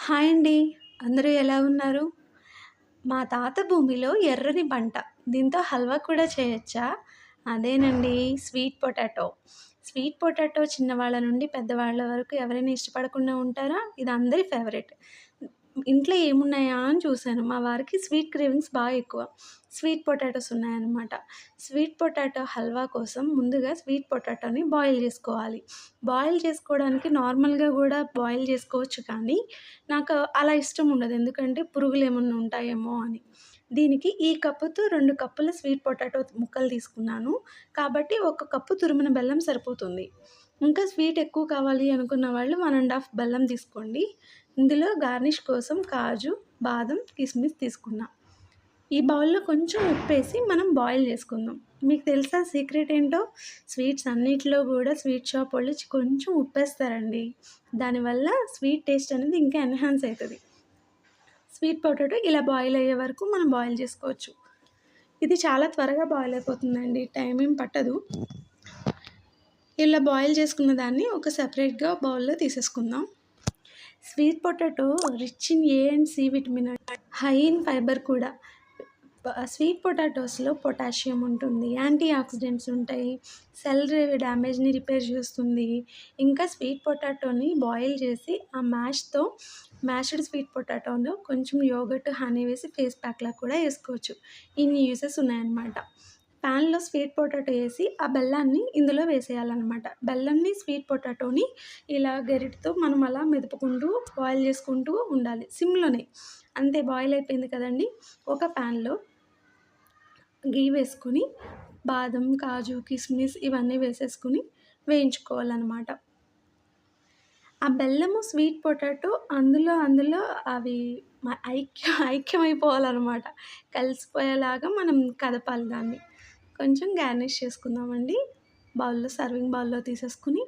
Hi అండి. అందరూ ఎలా ఉన్నారు? మా తాత భూమిలో ఎర్రని పంట. దీంతో హల్వా కూడా చేయొచ్చా? అదేనండి స్వీట్ పొటాటో. స్వీట్ పొటాటో చిన్నవాళ్ళ నుండి పెద్దవాళ్ళ వరకు ఎవరైనా ఇష్టపడకుండా ఉంటారా? ఇది అందరి ఫేవరెట్. ఇంట్లో ఏమున్నాయా అని చూసాను. మా వారికి స్వీట్ క్రేవింగ్స్ బాగా ఎక్కువ. స్వీట్ పొటాటోస్ ఉన్నాయన్నమాట. స్వీట్ పొటాటో హల్వా కోసం ముందుగా స్వీట్ పొటాటోని బాయిల్ చేసుకోవాలి. బాయిల్ చేసుకోవడానికి నార్మల్‌గా గూడా బాయిల్ చేసుకోవచ్చు కానీ, నాకు అలా ఇష్టం ఉండదు. ఎందుకంటే పురుగులేమన్నా ఉంటాయేమో అని. దీనికి ఈ కప్పుతో 2 కప్పుల స్వీట్ పొటాటో ముక్కలు తీసుకున్నాను. కాబట్టి ఒక కప్పు తురిమిన బెల్లం సరిపోతుంది. ఇంకా స్వీట్ ఎక్కువ కావాలి అనుకున్న వాళ్ళు 1 ½ బెల్లం తీసుకోండి. ఇందులో గార్నిష్ కోసం కాజు, బాదం, కిస్మిస్ తీసుకున్నా. ఈ బౌల్‌లో కొంచెం ఉప్పేసి మనం బాయిల్ చేసుకుందాం. మీకు తెలుసా సీక్రెట్ ఏంటో? స్వీట్స్ అన్నిట్లో గూడా స్వీట్ షాపోళ్ళు కొంచెం ఉప్పేస్తారండి. దానివల్ల స్వీట్ టేస్ట్ అనేది ఇంకా ఎన్హాన్స్ అయితది. స్వీట్ పొటాటో ఇలా బాయిల్ అయ్యే వరకు మనం బాయిల్ చేసుకోవచ్చు. ఇది చాలా త్వరగా బాయిల్ అయిపోతుందండి. టైం ఏం పట్టదు. ఇలా బాయిల్ చేసుకున్న దాన్ని ఒక సెపరేట్‌గా బౌల్‌లో తీసేసుకుందాం. Sweet potato rich in A and C vitamin అండి. హై ఇన్ ఫైబర్ కూడా. స్వీట్ పొటాటోస్‌లో పొటాషియం ఉంటుంది. యాంటీ ఆక్సిడెంట్స్ ఉంటాయి. సెల్ డ్యామేజ్‌ని రిపేర్ చేస్తుంది. ఇంకా స్వీట్ పొటాటోని బాయిల్ చేసి ఆ మ్యాష్డ్ స్వీట్ పొటాటోలో కొంచెం యోగర్ట్, హనీ వేసి ఫేస్ ప్యాక్‌లా కూడా ఏసుకోవచ్చు. ఇన్ని యూజెస్ ఉన్నాయన్నమాట. పాన్‌లో స్వీట్ పొటాటో ఏసి, ఆ బెల్లాన్ని ఇందులో వేసేయాలనమాట. బెల్లంని, స్వీట్ పొటాటోని ఇలా గరిటెతో మనం అలా మెదుపుకుంటూ, బాయిల్ చేసుకుంటూ ఉండాలి సిమ్‌లోనే. అంతే బాయిల్ అయిపోయింది కదండీ! ఒక పాన్‌లో ఘీ వేసుకొని, బాదం, కాజు, కిస్మిస్ ఇవన్నీ వేసేసుకొని వేయించుకోవాలనమాట. ఆ బెల్లము, స్వీట్ పొటాటో అందులో అవి ఐక్యమైపోవాలనమాట. కలిసిపోయేలాగా మనం కదపాలి దాన్ని. కొంచెం గార్నిష్ చేసుకుందామండి. సర్వింగ్ బౌల్‌లో తీసేసుకొని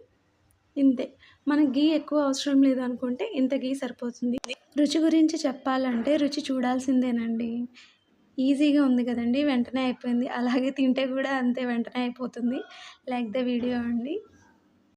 ఇంతే. మనకు ఘీ ఎక్కువ అవసరం లేదనుకుంటే ఇంత ఘీ సరిపోతుంది. రుచి గురించి చెప్పాలంటే రుచి చూడాల్సిందేనండి. ఈజీగా ఉంది కదండీ! వెంటనే అయిపోయింది. అలాగే తింటే కూడా అంతే వెంటనే అయిపోతుంది. లైక్ ద వీడియో అండి.